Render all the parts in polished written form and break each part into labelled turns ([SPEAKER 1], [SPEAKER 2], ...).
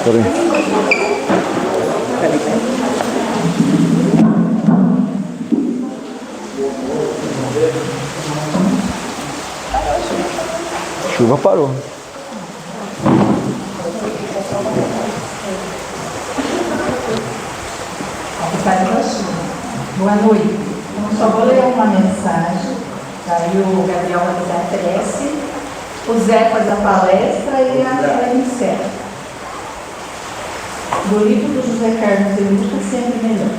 [SPEAKER 1] Chuva parou.
[SPEAKER 2] Boa noite. Eu só vou ler uma mensagem. Daí o Gabriel vai fazer a prece, o Zé faz a palestra e a encerra. Do livro do José Carlos de Luca, sempre melhor.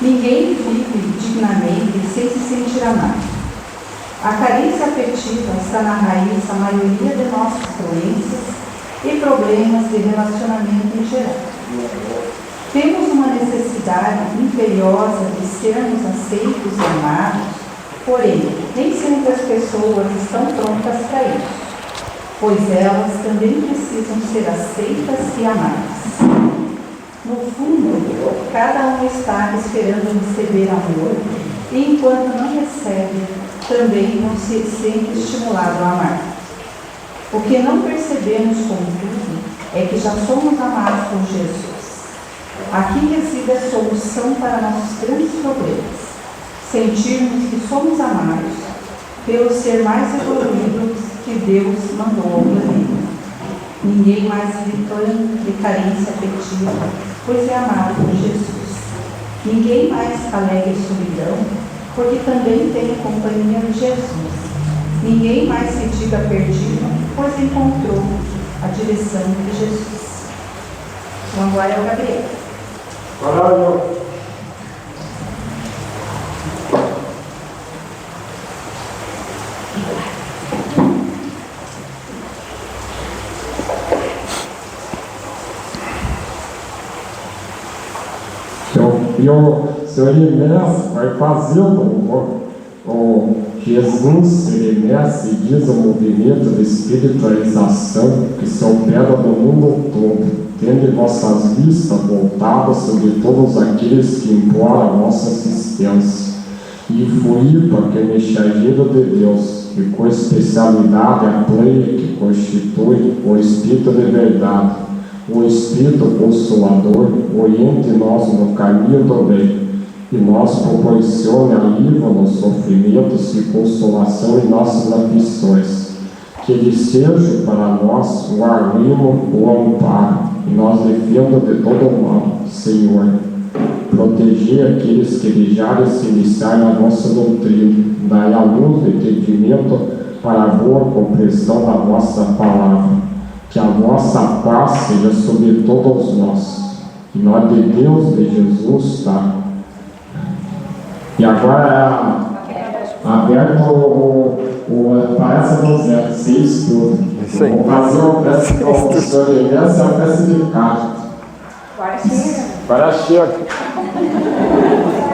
[SPEAKER 2] Ninguém vive dignamente sem se sentir amado. A carência afetiva está na raiz da maioria de nossas doenças e problemas de relacionamento em geral. Temos uma necessidade imperiosa de sermos aceitos e amados, porém, nem sempre as pessoas estão prontas para isso, pois elas também precisam ser aceitas e amadas. No fundo, cada um está esperando receber amor, e enquanto não recebe, também não se sente estimulado a amar. O que não percebemos, contudo, é que já somos amados por Jesus. Aqui reside a solução para nossos grandes problemas. Sentirmos que somos amados pelo ser mais evoluído que Deus mandou ao planeta. Ninguém mais reclama de carência afetiva, pois é amado por Jesus. Ninguém mais alega solidão, porque também tem a companhia de Jesus. Ninguém mais se diga perdido, pois encontrou a direção de Jesus. Então agora é o Gabriel.
[SPEAKER 3] Caralho. E o Senhor Inés vai fazendo o Jesus, Inés, e diz o movimento de espiritualização que se opera no mundo todo, tendo nossas vistas voltadas sobre todos aqueles que imploram a nossa assistência, e fluido aquele mensageiro de Deus, que com especialidade a pleia que constitui o Espírito de verdade, o Espírito Consolador, oriente nós no caminho do bem, e nos proporcione alívio nos sofrimentos e consolação em nossas aflições. Que Ele seja para nós o arrimo, o amparo, e nós defenda de todo o mal, Senhor. Proteger aqueles que desejarem se iniciar na nossa doutrina, dai a luz do entendimento para a boa compreensão da vossa palavra. Que a vossa paz seja sobre todos nós. Em nome de Deus, de Jesus, tá? E agora é aberto parece do Zé, se estuda. Vou fazer uma peça que o senhor Elias é uma peça de carta. Agora chega.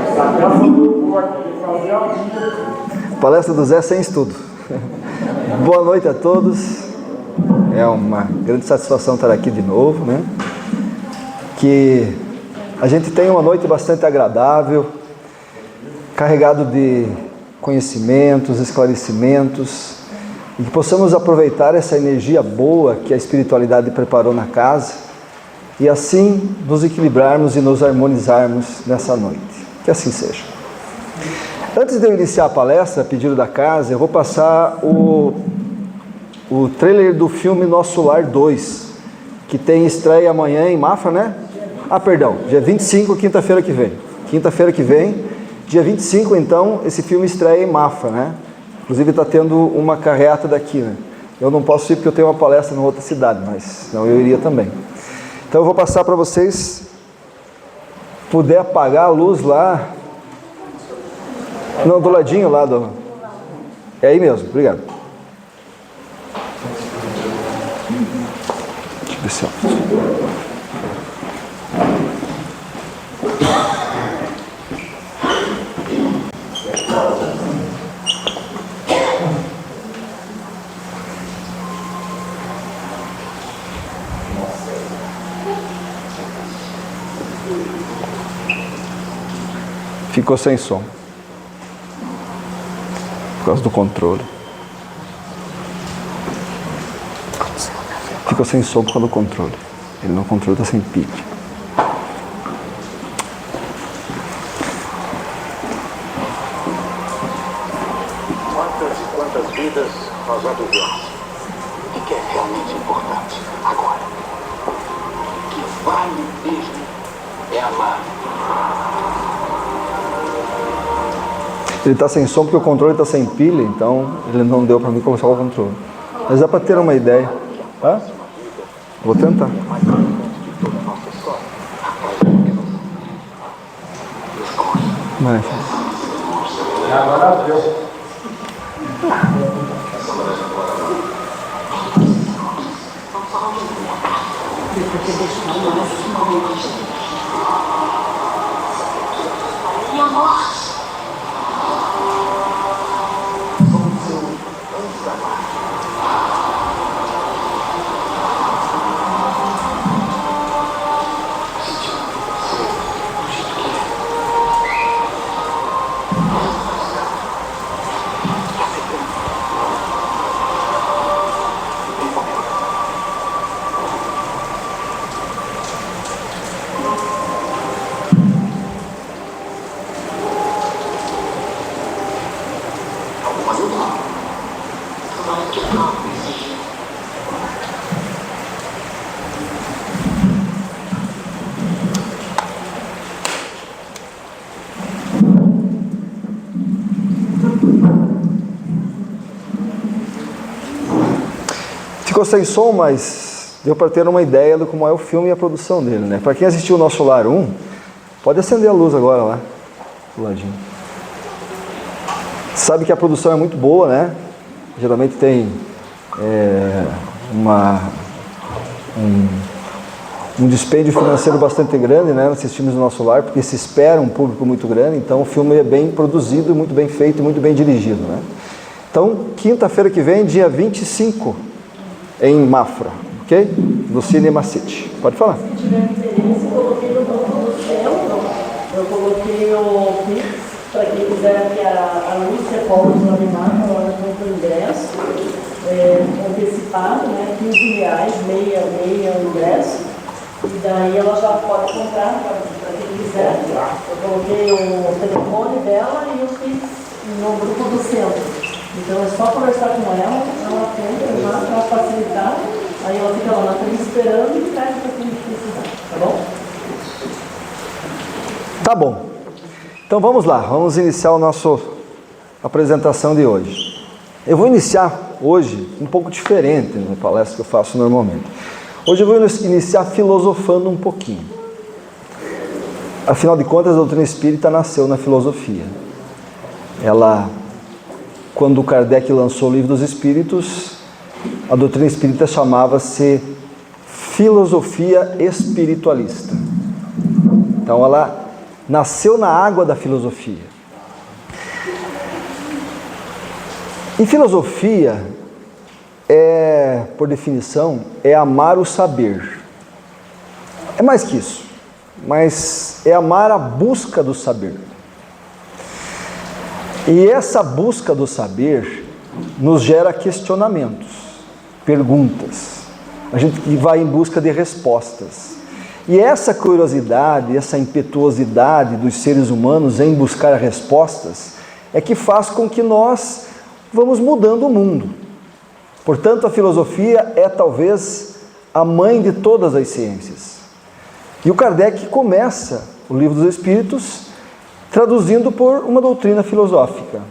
[SPEAKER 3] Essa peça do aqui, fazer a
[SPEAKER 1] Palestra do Zé sem estudo. Boa noite a todos. É uma grande satisfação estar aqui de novo, né? Que a gente tenha uma noite bastante agradável, carregado de conhecimentos, esclarecimentos, e que possamos aproveitar essa energia boa que a espiritualidade preparou na casa e assim nos equilibrarmos e nos harmonizarmos nessa noite. Que assim seja. Antes de eu iniciar a palestra, a pedido da casa, eu vou passar o trailer do filme Nosso Lar 2, que tem estreia amanhã em Mafra, né? Dia 25, quinta-feira que vem. Quinta-feira que vem, dia 25, então, esse filme estreia em Mafra, né? Inclusive está tendo uma carreata daqui, né? Eu não posso ir porque eu tenho uma palestra em outra cidade, mas senão eu iria também. Então eu vou passar para vocês, puder apagar a luz lá, não, do ladinho lá do... É aí mesmo, obrigado. Deixa eu descer. Ficou sem som por causa do controle. Ficou sem som por causa do controle. Ele não controla, está sem pilha.
[SPEAKER 4] Quantas e quantas vidas nós já vivemos? O que é realmente importante agora? O que vale mesmo é amar.
[SPEAKER 1] Ele está sem som porque o controle está sem pilha, então ele não deu para mim começar o controle. Mas dá para ter uma ideia. Hã? Vou tentar. Mas...
[SPEAKER 3] Agora deu.
[SPEAKER 1] Ficou sem som, mas deu para ter uma ideia do como é o filme e a produção dele, né? Para quem assistiu o Nosso Lar 1, pode acender a luz agora lá, do ladinho. Sabe que a produção é muito boa, né? Geralmente tem um dispêndio financeiro bastante grande, né, nesses filmes do Nosso Lar, porque se espera um público muito grande, então o filme é bem produzido, muito bem feito e muito bem dirigido, né? Então, quinta-feira que vem, dia 25, em Mafra, ok? No Cinema City. Pode falar.
[SPEAKER 5] Se tiver interesse, eu coloquei no grupo do centro, eu coloquei o Pix, para quem quiser que a Lúcia Paulo do Animar, ela compra o ingresso, antecipado, né, R$15, meia o ingresso, e daí ela já pode comprar para quem quiser. Eu coloquei o telefone dela e o Pix no grupo do centro. Então é só conversar com ela atende já para facilitar, aí ela fica lá na frente esperando e traz para quem precisar, tá bom?
[SPEAKER 1] Tá bom. Então vamos lá, vamos iniciar a nossa apresentação de hoje. Eu vou iniciar hoje um pouco diferente na palestra que eu faço normalmente. Hoje eu vou iniciar filosofando um pouquinho. Afinal de contas, a doutrina espírita nasceu na filosofia. Quando Kardec lançou o Livro dos Espíritos, a doutrina espírita chamava-se filosofia espiritualista. Então ela nasceu na água da filosofia. E filosofia por definição, é amar o saber. É mais que isso, mas é amar a busca do saber. E essa busca do saber nos gera questionamentos, perguntas. A gente vai em busca de respostas. E essa curiosidade, essa impetuosidade dos seres humanos em buscar respostas é que faz com que nós vamos mudando o mundo. Portanto, a filosofia é talvez a mãe de todas as ciências. E o Kardec começa o Livro dos Espíritos traduzindo por uma doutrina filosófica.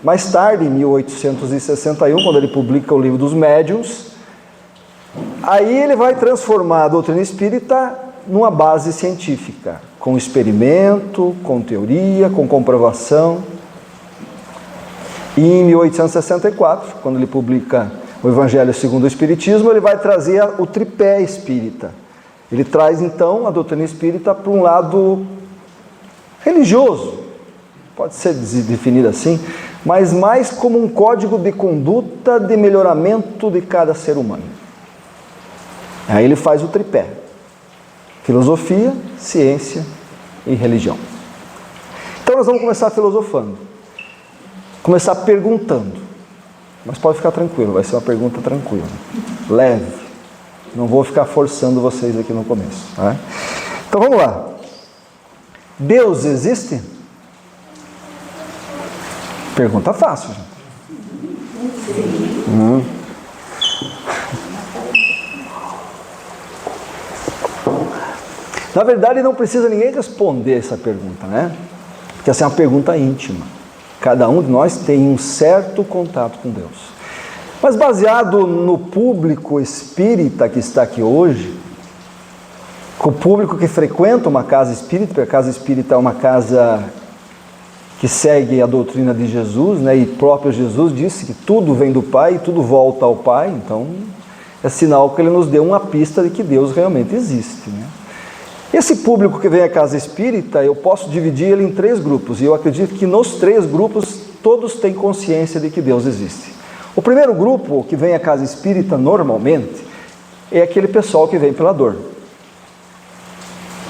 [SPEAKER 1] Mais tarde, em 1861, quando ele publica o Livro dos Médiuns, aí ele vai transformar a doutrina espírita numa base científica, com experimento, com teoria, com comprovação. E em 1864, quando ele publica o Evangelho segundo o Espiritismo, ele vai trazer o tripé espírita. Ele traz então a doutrina espírita para um lado religioso, pode ser definido assim, mas mais como um código de conduta de melhoramento de cada ser humano. Aí ele faz o tripé: filosofia, ciência e religião. Então nós vamos começar filosofando, começar perguntando, mas pode ficar tranquilo, vai ser uma pergunta tranquila, leve, Não vou ficar forçando vocês aqui no começo. Tá? Então vamos lá. Deus existe? Pergunta fácil, gente. Na verdade, não precisa ninguém responder essa pergunta, né? Porque essa é uma pergunta íntima. Cada um de nós tem um certo contato com Deus. Mas baseado no público espírita que está aqui hoje, com o público que frequenta uma casa espírita, porque a casa espírita é uma casa que segue a doutrina de Jesus, né? E próprio Jesus disse que tudo vem do Pai e tudo volta ao Pai, então é sinal que Ele nos deu uma pista de que Deus realmente existe, né? Esse público que vem à casa espírita, eu posso dividir ele em 3 grupos, e eu acredito que nos 3 grupos todos têm consciência de que Deus existe. O primeiro grupo que vem à casa espírita normalmente é aquele pessoal que vem pela dor.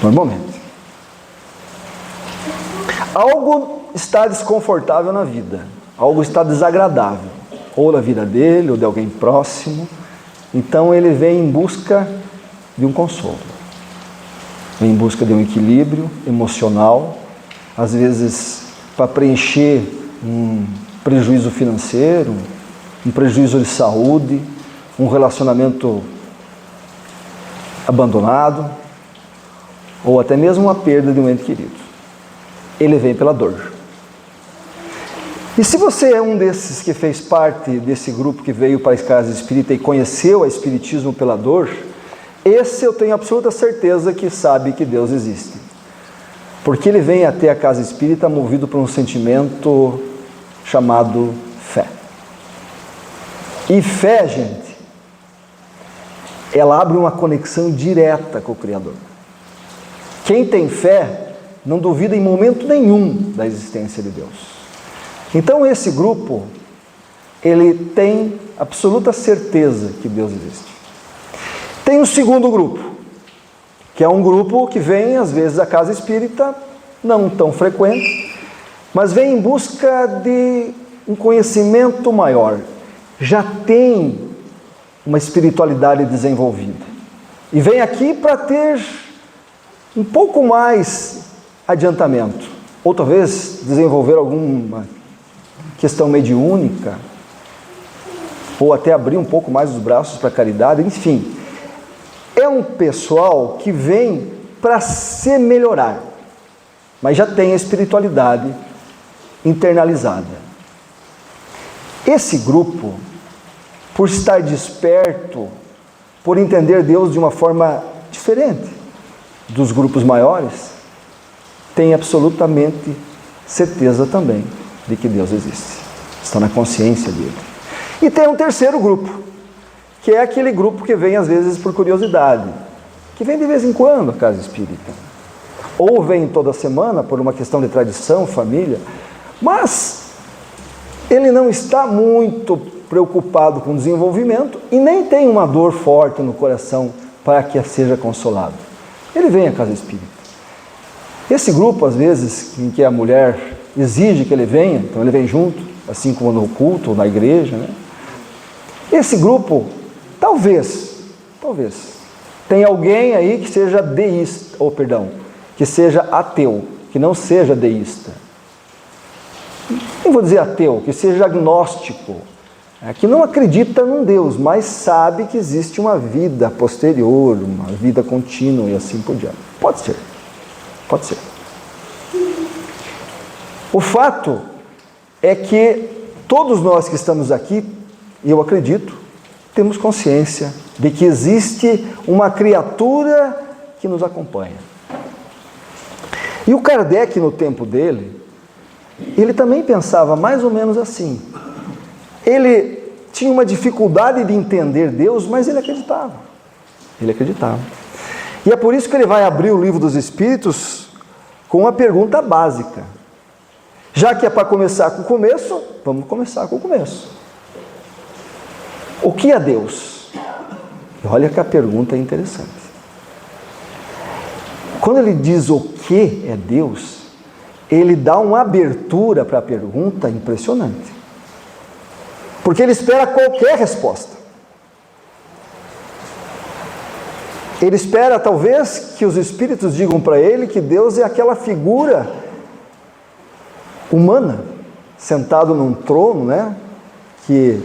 [SPEAKER 1] Normalmente. Algo está desconfortável na vida, algo está desagradável, ou na vida dele, ou de alguém próximo, então ele vem em busca de um consolo. Vem em busca de um equilíbrio emocional, às vezes para preencher um prejuízo financeiro, um prejuízo de saúde, um relacionamento abandonado, ou até mesmo uma perda de um ente querido. Ele vem pela dor. E se você é um desses que fez parte desse grupo que veio para a casa espírita e conheceu o espiritismo pela dor, esse eu tenho absoluta certeza que sabe que Deus existe. Porque ele vem até a casa espírita movido por um sentimento chamado fé. E fé, gente, ela abre uma conexão direta com o Criador. Quem tem fé não duvida em momento nenhum da existência de Deus. Então esse grupo, ele tem absoluta certeza que Deus existe. Tem um segundo grupo, que é um grupo que vem às vezes à casa espírita, não tão frequente, mas vem em busca de um conhecimento maior. Já tem uma espiritualidade desenvolvida. E vem aqui para ter um pouco mais adiantamento. Ou talvez desenvolver alguma questão mediúnica. Ou até abrir um pouco mais os braços para a caridade. Enfim, é um pessoal que vem para se melhorar. Mas já tem a espiritualidade internalizada. Esse grupo, por estar desperto, por entender Deus de uma forma diferente dos grupos maiores, tem absolutamente certeza também de que Deus existe. Está na consciência dele. E tem um terceiro grupo, que é aquele grupo que vem às vezes por curiosidade, que vem de vez em quando à casa espírita, ou vem toda semana por uma questão de tradição, família, mas ele não está muito preocupado com o desenvolvimento e nem tem uma dor forte no coração para que seja consolado. Ele vem à casa espírita. Esse grupo, às vezes, em que a mulher exige que ele venha, então ele vem junto, assim como no culto ou na igreja, né? Esse grupo, talvez, tem alguém aí que seja deísta, que seja ateu, que não seja deísta. Nem vou dizer ateu, que seja agnóstico, que não acredita num Deus, mas sabe que existe uma vida posterior, uma vida contínua e assim por diante. Pode ser. O fato é que todos nós que estamos aqui, e eu acredito, temos consciência de que existe uma criatura que nos acompanha. E o Kardec, no tempo dele, ele também pensava mais ou menos assim. Ele tinha uma dificuldade de entender Deus, mas ele acreditava. E é por isso que ele vai abrir o Livro dos Espíritos com uma pergunta básica. Já que é para começar com o começo, vamos começar com o começo. O que é Deus? E olha que a pergunta é interessante. Quando ele diz o que é Deus, ele dá uma abertura para a pergunta impressionante. Porque ele espera qualquer resposta. Ele espera talvez que os espíritos digam para ele que Deus é aquela figura humana, sentado num trono, né? Que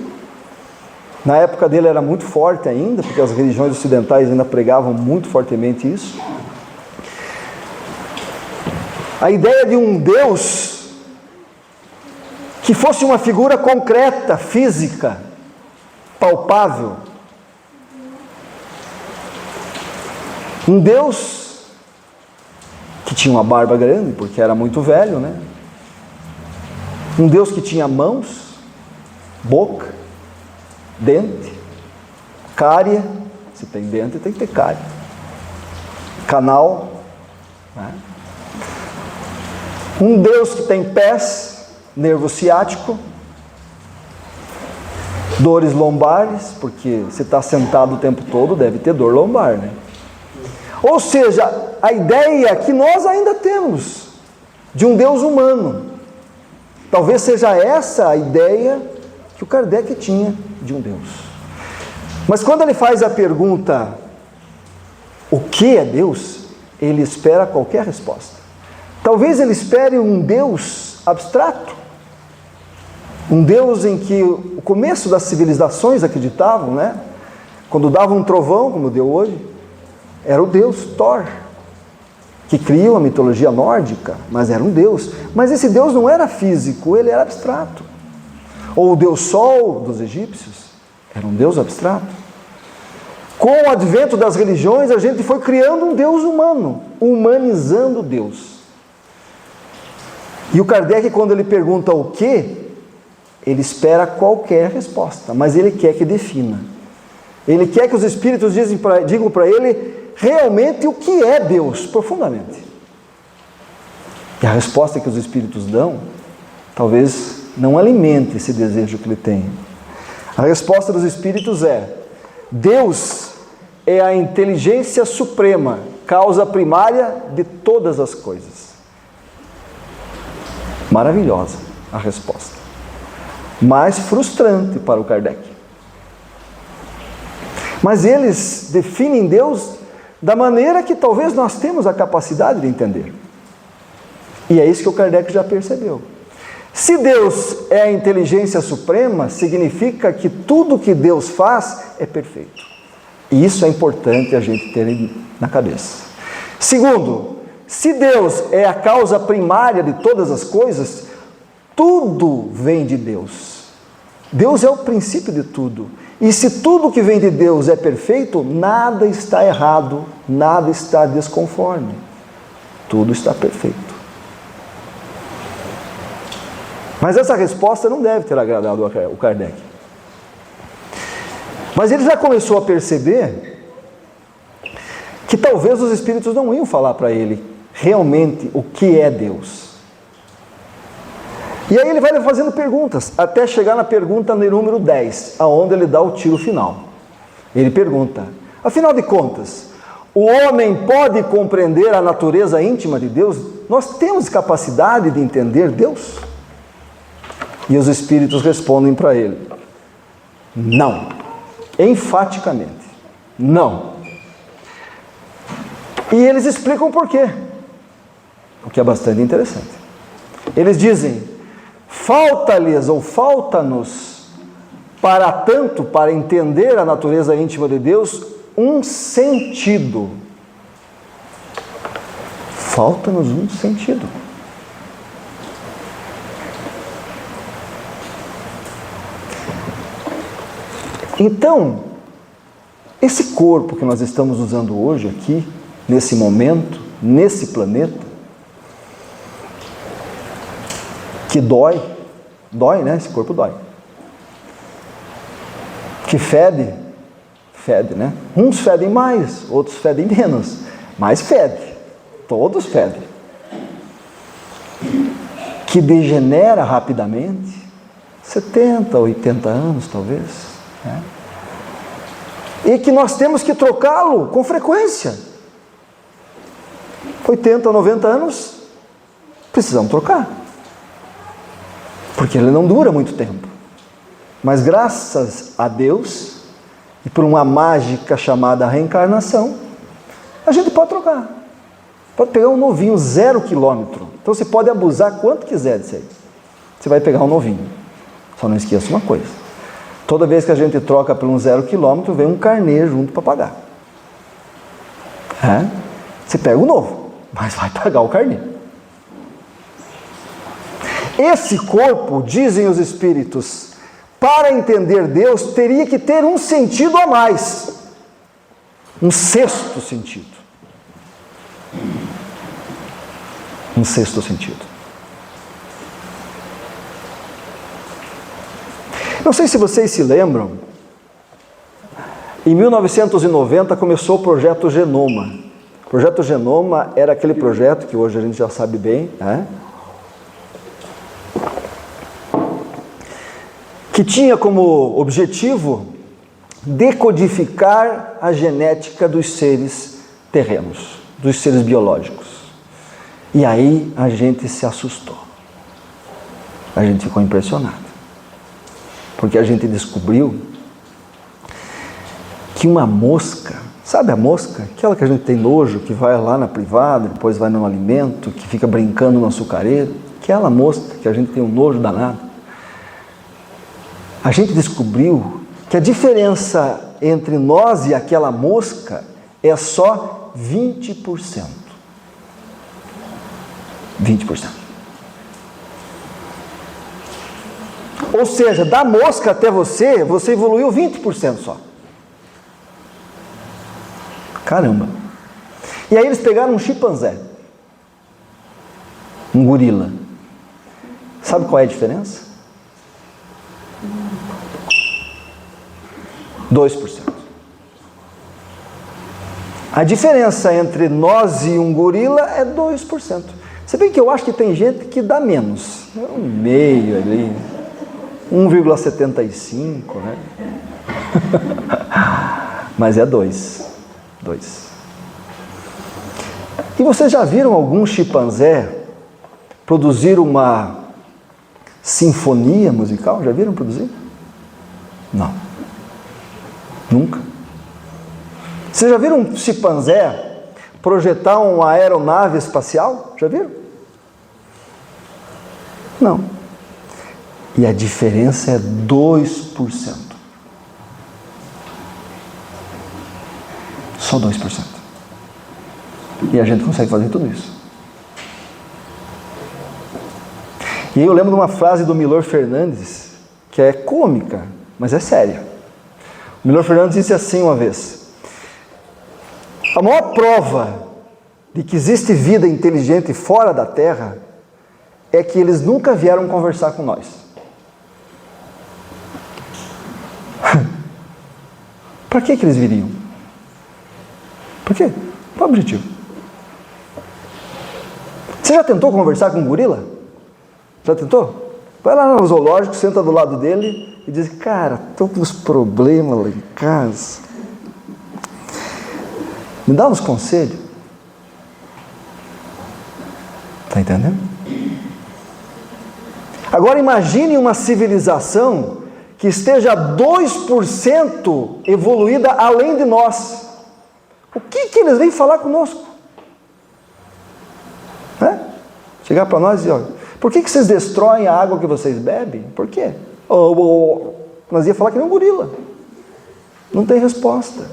[SPEAKER 1] na época dele era muito forte ainda, porque as religiões ocidentais ainda pregavam muito fortemente isso. A ideia de um Deus que fosse uma figura concreta, física, palpável. Um Deus que tinha uma barba grande, porque era muito velho, né? Um Deus que tinha mãos, boca, dente, cárie. Se tem dente, tem que ter cárie. Canal, né? Um Deus que tem pés, nervo ciático, dores lombares, porque se está sentado o tempo todo, deve ter dor lombar, né? Ou seja, a ideia que nós ainda temos de um Deus humano, talvez seja essa a ideia que o Kardec tinha de um Deus. Mas quando ele faz a pergunta, o que é Deus? Ele espera qualquer resposta. Talvez ele espere um Deus abstrato, um Deus em que o começo das civilizações acreditavam, né? Quando dava um trovão, como deu hoje, era o Deus Thor, que criou a mitologia nórdica, mas era um Deus. Mas esse Deus não era físico, ele era abstrato. Ou o Deus Sol dos egípcios, era um Deus abstrato. Com o advento das religiões, a gente foi criando um Deus humano, humanizando Deus. E o Kardec, quando ele pergunta o que, ele espera qualquer resposta, mas ele quer que defina. Ele quer que os espíritos digam para ele realmente o que é Deus, profundamente. E a resposta que os espíritos dão, talvez não alimente esse desejo que ele tem. A resposta dos espíritos é: Deus é a inteligência suprema, causa primária de todas as coisas. Maravilhosa a resposta, mas frustrante para o Kardec. Mas eles definem Deus da maneira que talvez nós temos a capacidade de entender. E é isso que o Kardec já percebeu. Se Deus é a inteligência suprema, significa que tudo que Deus faz é perfeito. E isso é importante a gente ter na cabeça. Segundo, se Deus é a causa primária de todas as coisas, tudo vem de Deus. Deus é o princípio de tudo. E se tudo que vem de Deus é perfeito, nada está errado, nada está desconforme. Tudo está perfeito. Mas essa resposta não deve ter agradado o Kardec. Mas ele já começou a perceber que talvez os espíritos não iam falar para ele realmente o que é Deus. E aí ele vai fazendo perguntas, até chegar na pergunta número 10, aonde ele dá o tiro final. Ele pergunta: afinal de contas, o homem pode compreender a natureza íntima de Deus? Nós temos capacidade de entender Deus? E os espíritos respondem para ele: não, enfaticamente, não. E eles explicam por quê, o que é bastante interessante. Eles dizem: falta-lhes ou falta-nos, para entender a natureza íntima de Deus, um sentido. Falta-nos um sentido. Então, esse corpo que nós estamos usando hoje aqui, nesse momento, nesse planeta, que dói, né? Esse corpo dói. Que fede, né? Uns fedem mais, outros fedem menos, mas fede, todos fedem. Que degenera rapidamente, 70, 80 anos talvez, né? E que nós temos que trocá-lo com frequência. 80, 90 anos, precisamos trocar. Porque ele não dura muito tempo. Mas graças a Deus, e por uma mágica chamada reencarnação, A gente pode trocar. Pode pegar um novinho, 0 quilômetro. Então você pode abusar quanto quiser disso aí. Você vai pegar um novinho. Só não esqueça uma coisa. Toda vez que a gente troca por um 0 quilômetro, vem um carnê junto para pagar. Você pega o novo, mas vai pagar o carnê. Esse corpo, dizem os espíritos, para entender Deus, teria que ter um sentido a mais. Um sexto sentido. Um sexto sentido. Não sei se vocês se lembram, em 1990 começou o projeto Genoma. O projeto Genoma era aquele projeto que hoje a gente já sabe bem, que tinha como objetivo decodificar a genética dos seres terrenos, dos seres biológicos. E aí a gente se assustou. A gente ficou impressionado. Porque a gente descobriu que uma mosca, sabe a mosca? Aquela que a gente tem nojo, que vai lá na privada, depois vai no alimento, que fica brincando no açucareiro. Aquela mosca que a gente tem um nojo danado. A gente descobriu que a diferença entre nós e aquela mosca é só 20%. 20%. Ou seja, da mosca até você evoluiu 20% só. Caramba. E aí eles pegaram um chimpanzé, um gorila. Sabe qual é a diferença? 2%. A diferença entre nós e um gorila é 2%. Se bem que eu acho que tem gente que dá menos. Um meio ali. 1,75, né? Mas é 2. E vocês já viram algum chimpanzé produzir uma sinfonia musical? Já viram produzir? Não. Nunca. Vocês já viram um chimpanzé projetar uma aeronave espacial? Já viram? Não. E a diferença é 2%. Só 2%. E a gente consegue fazer tudo isso. E eu lembro de uma frase do Milor Fernandes, que é cômica, mas é séria. O Milor Fernandes disse assim uma vez: a maior prova de que existe vida inteligente fora da Terra é que eles nunca vieram conversar com nós. Para que eles viriam? Por quê? Qual o objetivo? Você já tentou conversar com um gorila? Já tentou? Vai lá no zoológico, senta do lado dele e diz: cara, estou com uns problemas lá em casa. Me dá uns conselhos. Está entendendo? Agora imagine uma civilização que esteja 2% evoluída além de nós. O que eles vêm falar conosco? Chegar para nós e dizer: olha, por que vocês destroem a água que vocês bebem? Por quê? Nós ia falar que nem um gorila. Não tem resposta.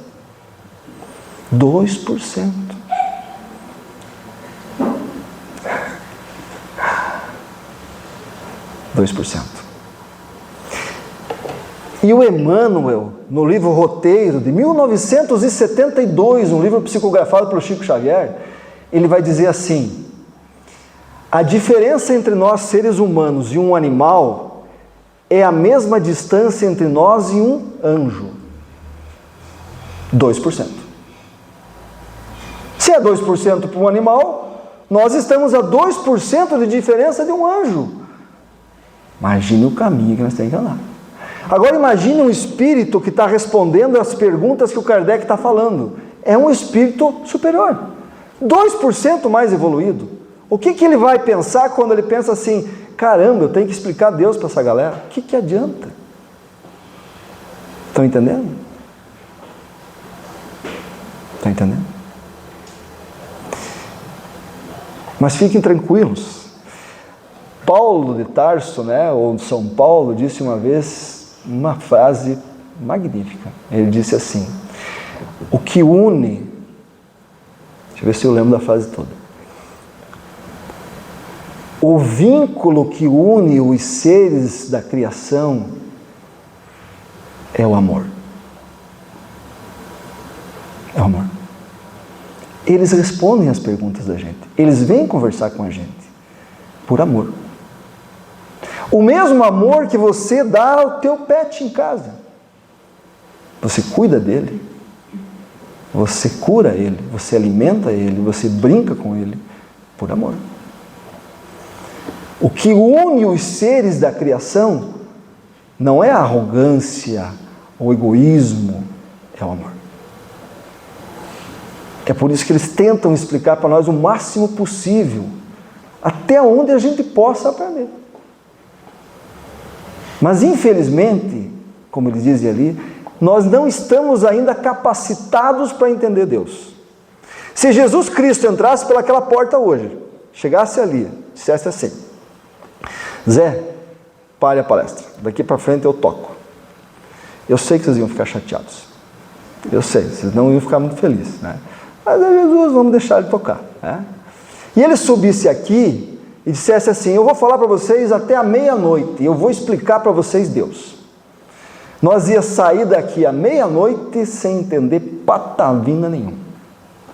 [SPEAKER 1] 2%. E o Emmanuel, no livro Roteiro, de 1972, um livro psicografado pelo Chico Xavier, ele vai dizer assim: a diferença entre nós, seres humanos, e um animal é a mesma distância entre nós e um anjo. 2%. Se é 2% para um animal, nós estamos a 2% de diferença de um anjo. Imagine o caminho que nós temos que andar. Agora imagine um espírito que está respondendo às perguntas que o Kardec está falando. É um espírito superior, 2% mais evoluído. O que ele vai pensar quando ele pensa assim: caramba, eu tenho que explicar Deus para essa galera? O que adianta? Estão entendendo? Está entendendo? Mas fiquem tranquilos. Paulo de Tarso, ou de São Paulo, disse uma vez uma frase magnífica. Ele disse assim: o que une, deixa eu ver se eu lembro da frase toda. O vínculo que une os seres da criação é o amor. É o amor. Eles respondem às perguntas da gente. Eles vêm conversar com a gente por amor. O mesmo amor que você dá ao teu pet em casa. Você cuida dele, você cura ele, você alimenta ele, você brinca com ele por amor. O que une os seres da criação não é a arrogância, o egoísmo, é o amor. É por isso que eles tentam explicar para nós o máximo possível, até onde a gente possa aprender. Mas infelizmente, como eles dizem ali, nós não estamos ainda capacitados para entender Deus. Se Jesus Cristo entrasse pelaquela porta hoje, chegasse ali, dissesse assim: Zé, pare a palestra, daqui para frente eu toco. Eu sei que vocês iam ficar chateados. Eu sei, vocês não iam ficar muito felizes, Mas é Jesus, vamos deixar ele tocar. E ele subisse aqui e dissesse assim: eu vou falar para vocês até a meia-noite, e eu vou explicar para vocês Deus. Nós ia sair daqui à meia-noite sem entender patavina nenhuma.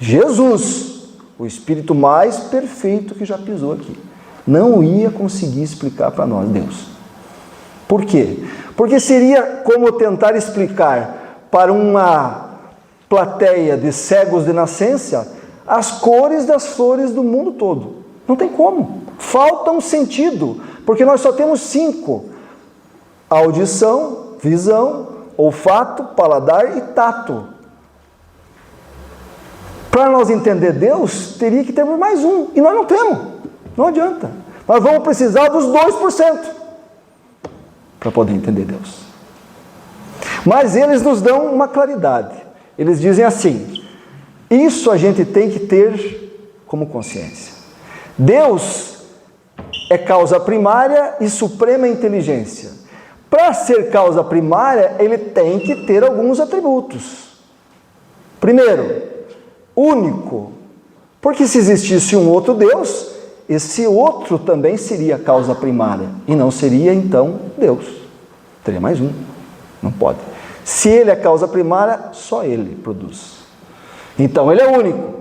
[SPEAKER 1] Jesus, o Espírito mais perfeito que já pisou aqui, não ia conseguir explicar para nós Deus. Por quê? Porque seria como tentar explicar para uma plateia de cegos de nascença as cores das flores do mundo todo. Não tem como. Falta um sentido, porque nós só temos 5: audição, visão, olfato, paladar e tato. Para nós entender Deus, teria que ter mais um, e nós não temos. Não adianta. Nós vamos precisar dos 2% para poder entender Deus. Mas eles nos dão uma claridade. Eles dizem assim: isso a gente tem que ter como consciência. Deus é causa primária e suprema inteligência. Para ser causa primária, ele tem que ter alguns atributos. Primeiro, único. Porque se existisse um outro Deus, esse outro também seria causa primária. E não seria, então, Deus. Teria mais um. Não pode. Se ele é causa primária, só ele produz. Então, ele é único.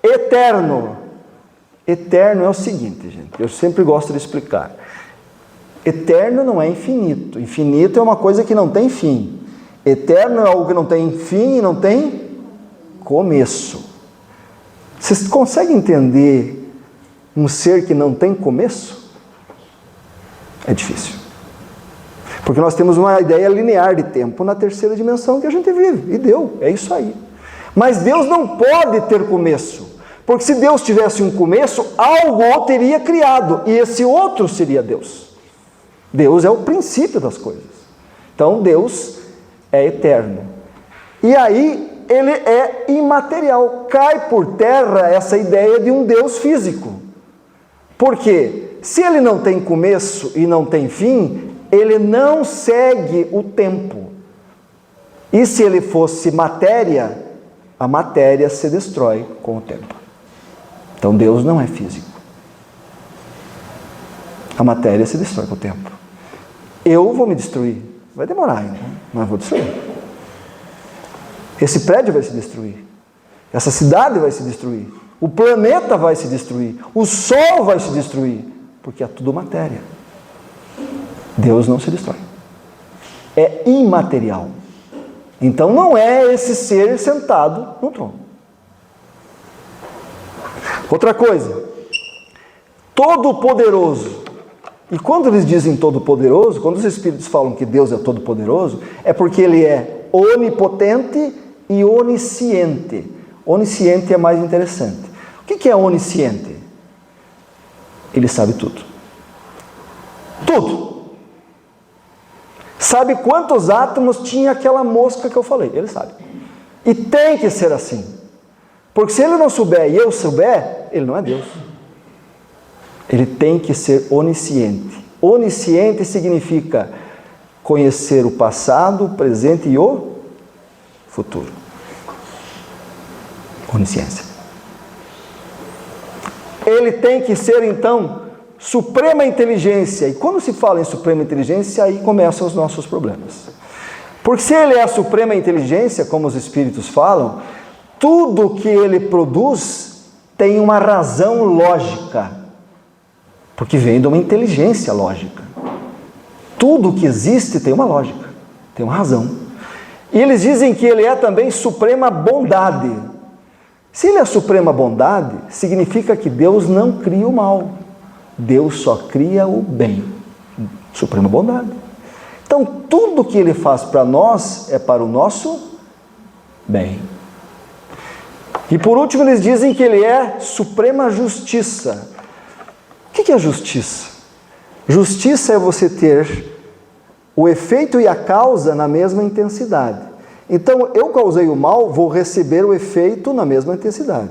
[SPEAKER 1] Eterno. Eterno é o seguinte, gente. Eu sempre gosto de explicar. Eterno não é infinito. Infinito é uma coisa que não tem fim. Eterno é algo que não tem fim e não tem começo. Vocês conseguem entender um ser que não tem começo? É difícil. Porque nós temos uma ideia linear de tempo na terceira dimensão que a gente vive. E deu, é isso aí. Mas Deus não pode ter começo. Porque se Deus tivesse um começo, algo o teria criado. E esse outro seria Deus. Deus é o princípio das coisas. Então Deus é eterno. E aí ele é imaterial. Cai por terra essa ideia de um Deus físico. Porque se ele não tem começo e não tem fim, ele não segue o tempo. E se ele fosse matéria, a matéria se destrói com o tempo. Então Deus não é físico. A matéria se destrói com o tempo. Eu vou me destruir. Vai demorar ainda, mas eu vou destruir. Esse prédio vai se destruir. Essa cidade vai se destruir. O planeta vai se destruir. O sol vai se destruir. Porque é tudo matéria. Deus não se destrói. É imaterial. Então não é esse ser sentado no trono. Outra coisa. Todo-poderoso. E quando eles dizem todo-poderoso, quando os Espíritos falam que Deus é todo-poderoso, é porque Ele é onipotente e onisciente. Onisciente é mais interessante. O que é onisciente? Ele sabe tudo. Tudo. Sabe quantos átomos tinha aquela mosca que eu falei? Ele sabe. E tem que ser assim. Porque se ele não souber e eu souber, ele não é Deus. Ele tem que ser onisciente. Onisciente significa conhecer o passado, o presente e o futuro. Onisciência. Ele tem que ser, então, suprema inteligência. E quando se fala em suprema inteligência, aí começam os nossos problemas. Porque se ele é a suprema inteligência, como os espíritos falam, tudo que ele produz tem uma razão lógica. Porque vem de uma inteligência lógica. Tudo que existe tem uma lógica, tem uma razão. E eles dizem que ele é também suprema bondade. Se ele é suprema bondade, significa que Deus não cria o mal. Deus só cria o bem. Suprema bondade. Então, tudo que ele faz para nós é para o nosso bem. E por último, eles dizem que ele é suprema justiça. O que é justiça? Justiça é você ter o efeito e a causa na mesma intensidade. Então, eu causei o mal, vou receber o efeito na mesma intensidade.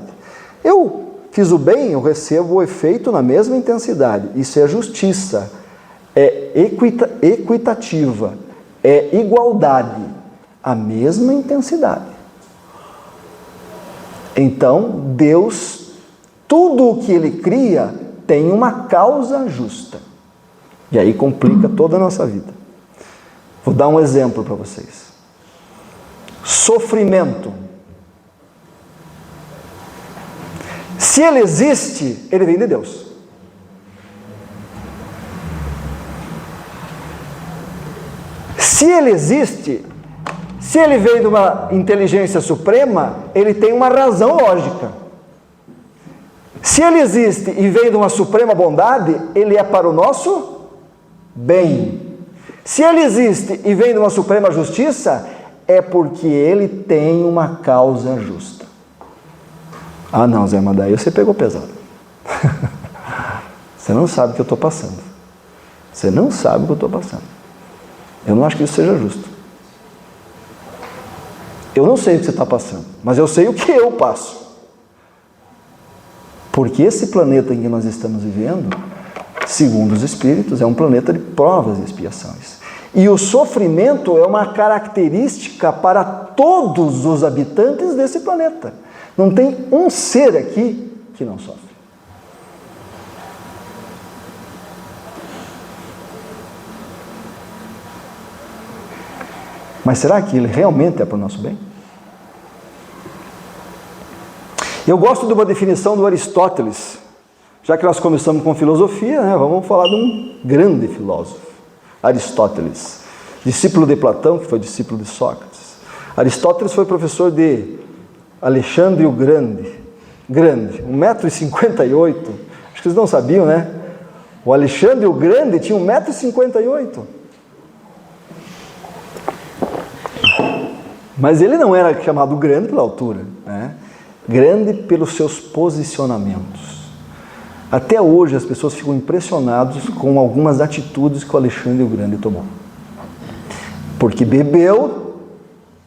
[SPEAKER 1] Eu fiz o bem, eu recebo o efeito na mesma intensidade. Isso é justiça, é equitativa, é igualdade, a mesma intensidade. Então, Deus, tudo o que Ele cria tem uma causa justa. E aí complica toda a nossa vida. Vou dar um exemplo para vocês. Sofrimento. Se ele existe, ele vem de Deus. Se ele existe, se ele veio de uma inteligência suprema, ele tem uma razão lógica. Se ele existe e veio de uma suprema bondade, ele é para o nosso bem. Se ele existe e vem de uma suprema justiça, é porque ele tem uma causa justa. Ah não, Zé, mas daí você pegou pesado. Você não sabe o que eu estou passando. Você não sabe o que eu estou passando. Eu não acho que isso seja justo. Eu não sei o que você está passando, mas eu sei o que eu passo. Porque esse planeta em que nós estamos vivendo, segundo os espíritos, é um planeta de provas e expiações. E o sofrimento é uma característica para todos os habitantes desse planeta. Não tem um ser aqui que não sofre. Mas será que ele realmente é para o nosso bem? Eu gosto de uma definição do Aristóteles. Já que nós começamos com filosofia, né, vamos falar de um grande filósofo. Aristóteles, discípulo de Platão, que foi discípulo de Sócrates. Aristóteles foi professor de Alexandre o Grande, 1,58 m. Acho que vocês não sabiam, né? O Alexandre o Grande tinha 1,58 m. Mas ele não era chamado grande pela altura, né? Grande pelos seus posicionamentos. Até hoje as pessoas ficam impressionadas com algumas atitudes que o Alexandre o Grande tomou. Porque bebeu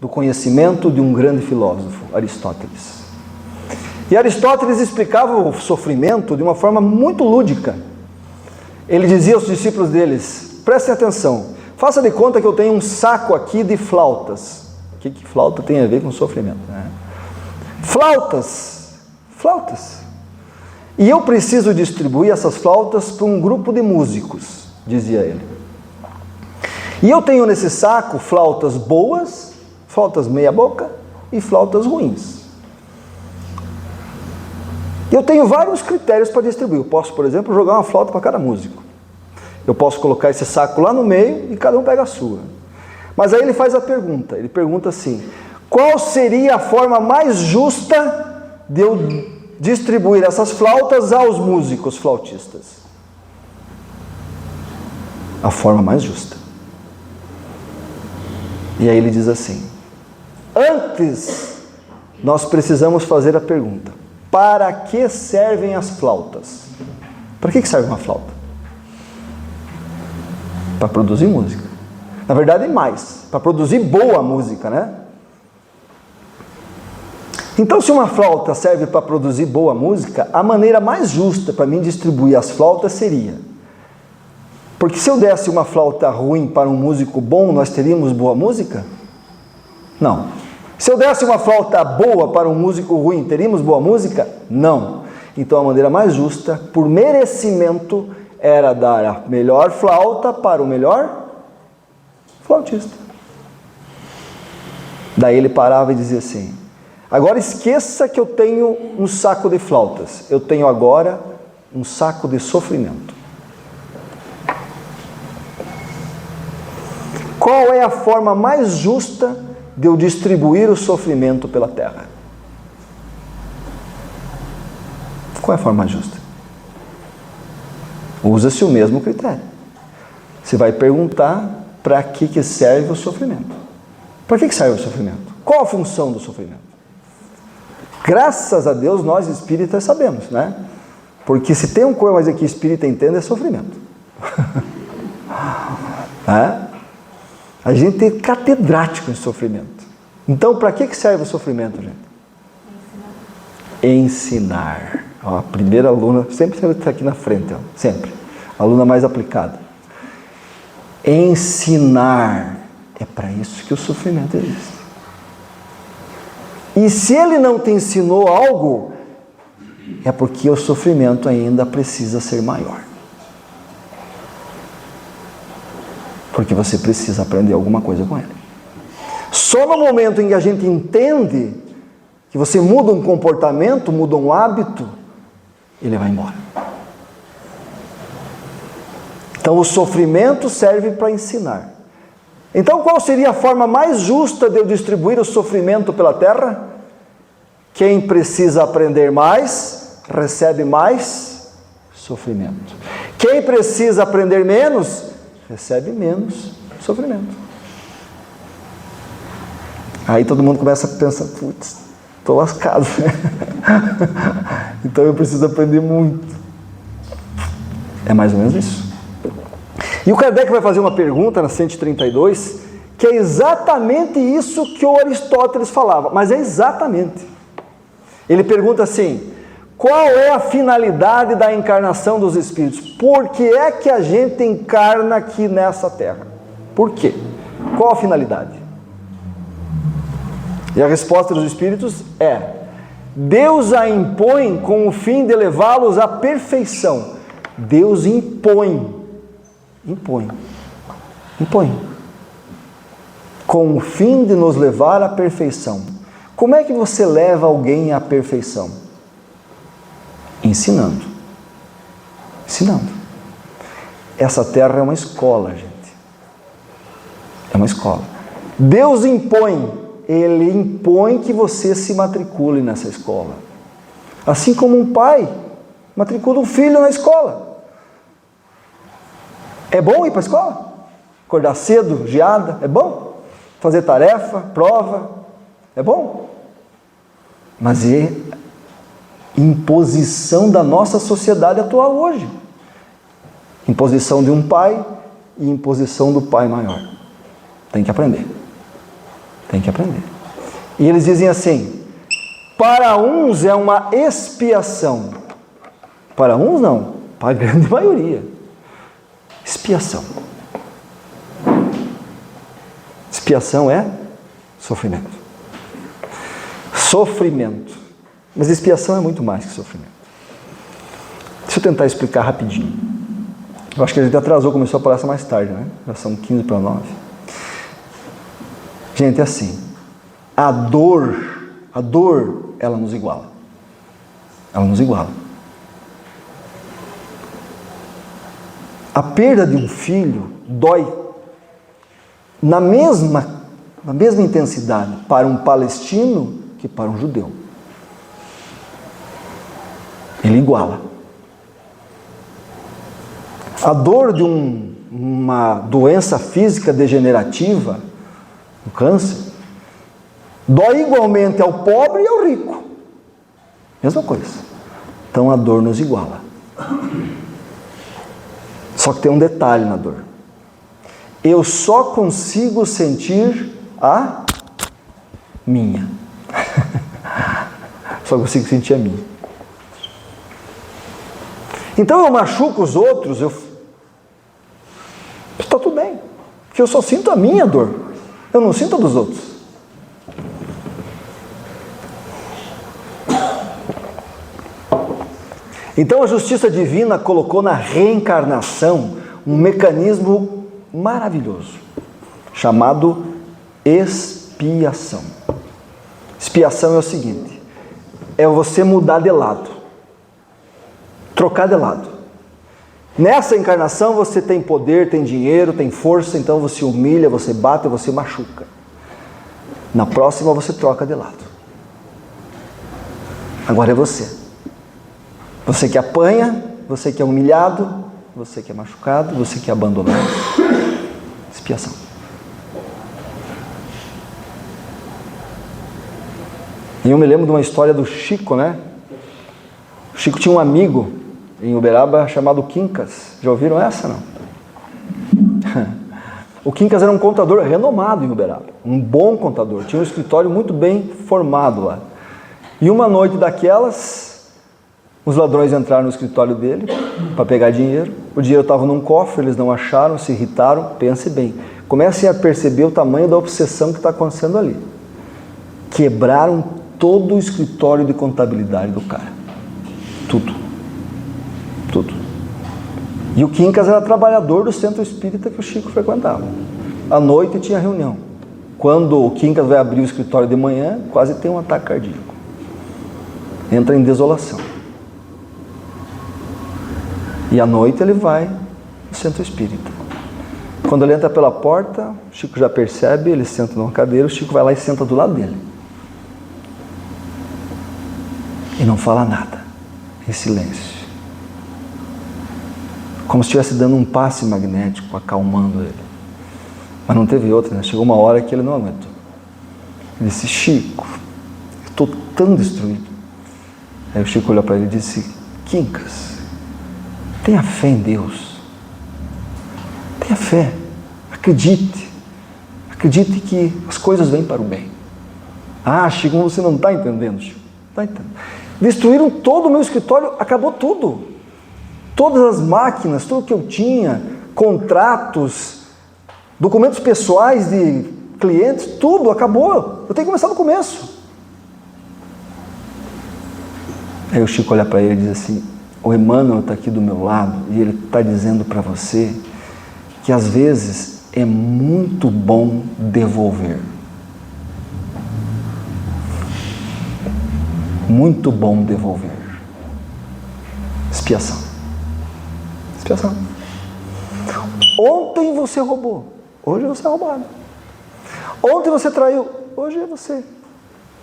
[SPEAKER 1] do conhecimento de um grande filósofo, Aristóteles. E Aristóteles explicava o sofrimento de uma forma muito lúdica. Ele dizia aos discípulos deles, prestem atenção, faça de conta que eu tenho um saco aqui de flautas. O que flauta tem a ver com sofrimento, né? Flautas. E eu preciso distribuir essas flautas para um grupo de músicos, dizia ele. E eu tenho nesse saco flautas boas, flautas meia boca e flautas ruins. Eu tenho vários critérios para distribuir. Eu posso, por exemplo, jogar uma flauta para cada músico. Eu posso colocar esse saco lá no meio e cada um pega a sua. Mas aí ele faz a pergunta, ele pergunta assim, qual seria a forma mais justa de eu distribuir essas flautas aos músicos flautistas? A forma mais justa. E aí ele diz assim, antes nós precisamos fazer a pergunta, para que servem as flautas? Para que serve uma flauta? Para produzir música. Na verdade, mais, para produzir boa música, né? Então, se uma flauta serve para produzir boa música, a maneira mais justa para mim distribuir as flautas seria... Porque se eu desse uma flauta ruim para um músico bom, nós teríamos boa música? Não. Se eu desse uma flauta boa para um músico ruim, teríamos boa música? Não. Então a maneira mais justa, por merecimento, era dar a melhor flauta para o melhor flautista. Daí ele parava e dizia assim: agora esqueça que eu tenho um saco de flautas, eu tenho agora um saco de sofrimento. Qual é a forma mais justa de eu distribuir o sofrimento pela terra? Qual é a forma mais justa? Usa-se o mesmo critério. Você vai perguntar para que serve o sofrimento. Para que serve o sofrimento? Qual a função do sofrimento? Graças a Deus nós espíritas sabemos, né? Porque se tem uma coisa que espírita entende é sofrimento. A gente é catedrático em sofrimento. Então, para que serve o sofrimento, gente? Ensinar. Ó, a primeira aluna, sempre está aqui na frente, ó, sempre. A aluna mais aplicada. Ensinar. É para isso que o sofrimento existe. E se ele não te ensinou algo, é porque o sofrimento ainda precisa ser maior. Porque você precisa aprender alguma coisa com ele. Só no momento em que a gente entende que você muda um comportamento, muda um hábito, ele vai embora. Então o sofrimento serve para ensinar. Então qual seria a forma mais justa de eu distribuir o sofrimento pela terra? Quem precisa aprender mais, recebe mais sofrimento. Quem precisa aprender menos, recebe menos sofrimento. Aí todo mundo começa a pensar: putz, estou lascado. Então eu preciso aprender muito. É mais ou menos isso. E o Kardec vai fazer uma pergunta na 132, que é exatamente isso que o Aristóteles falava, mas é exatamente. Ele pergunta assim: qual é a finalidade da encarnação dos espíritos? Por que é que a gente encarna aqui nessa terra? Por quê? Qual a finalidade? E a resposta dos espíritos é: Deus a impõe com o fim de levá-los à perfeição. Deus impõe. Com o fim de nos levar à perfeição. Como é que você leva alguém à perfeição? Ensinando. Essa terra é uma escola, gente. É uma escola. Deus impõe. Ele impõe que você se matricule nessa escola. Assim como um pai matricula um filho na escola. É bom ir para a escola? Acordar cedo, geada, é bom? Fazer tarefa, prova, é bom? Mas é imposição da nossa sociedade atual hoje. Imposição de um pai e imposição do pai maior. Tem que aprender. E eles dizem assim: para uns é uma expiação. Para uns não, para a grande maioria. Expiação. Expiação é sofrimento. Mas expiação é muito mais que sofrimento. Deixa eu tentar explicar rapidinho. Eu acho que a gente atrasou, começou a palestra mais tarde, né? Já são 15 para 9. Gente, é assim. A dor, ela nos iguala. A perda de um filho dói na mesma intensidade para um palestino que para um judeu. Ele iguala. A dor de uma doença física degenerativa, o câncer, dói igualmente ao pobre e ao rico. Mesma coisa. Então a dor nos iguala. Só que tem um detalhe na dor. Eu só consigo sentir a minha. só consigo sentir a minha. Então eu machuco os outros, está tudo bem, porque eu só sinto a minha dor, eu não sinto a dos outros. Então a justiça divina colocou na reencarnação um mecanismo maravilhoso, chamado expiação. Expiação é o seguinte, é você mudar de lado, trocar de lado. Nessa encarnação você tem poder, tem dinheiro, tem força, então você humilha, você bate, você machuca. Na próxima você troca de lado. Agora é você. Você que apanha, você que é humilhado, você que é machucado, você que é abandonado. Expiação. E eu me lembro de uma história do Chico, né? O Chico tinha um amigo em Uberaba chamado Quincas. Já ouviram essa, não? O Quincas era um contador renomado em Uberaba. Um bom contador. Tinha um escritório muito bem formado lá. E uma noite daquelas, os ladrões entraram no escritório dele para pegar dinheiro. O dinheiro estava num cofre, eles não acharam, se irritaram. Pense bem. Comecem a perceber o tamanho da obsessão que está acontecendo ali. Quebraram todo o escritório de contabilidade do cara. Tudo. Tudo. E o Quincas era trabalhador do centro espírita que o Chico frequentava. À noite tinha reunião. Quando o Quincas vai abrir o escritório de manhã, quase tem um ataque cardíaco. Entra em desolação. E à noite ele vai no centro espírita. Quando ele entra pela porta, o Chico já percebe, ele senta numa cadeira, o Chico vai lá e senta do lado dele. E não fala nada, em silêncio. Como se estivesse dando um passe magnético, acalmando ele. Mas não teve outra, né? Chegou uma hora que ele não aguentou. Ele disse, Chico, eu estou tão destruído. Aí o Chico olhou para ele e disse, Quincas, tenha fé em Deus. Tenha fé. Acredite. Acredite que as coisas vêm para o bem. Ah, Chico, você não está entendendo, Chico. Não está entendendo. Destruíram todo o meu escritório, acabou tudo. Todas as máquinas, tudo que eu tinha, contratos, documentos pessoais de clientes, tudo acabou. Eu tenho que começar do começo. Aí o Chico olha para ele e diz assim, o Emmanuel está aqui do meu lado e ele está dizendo para você que às vezes é muito bom devolver. Muito bom devolver. Expiação. Expiação. Ontem você roubou, hoje você é roubado. Ontem você traiu, hoje é você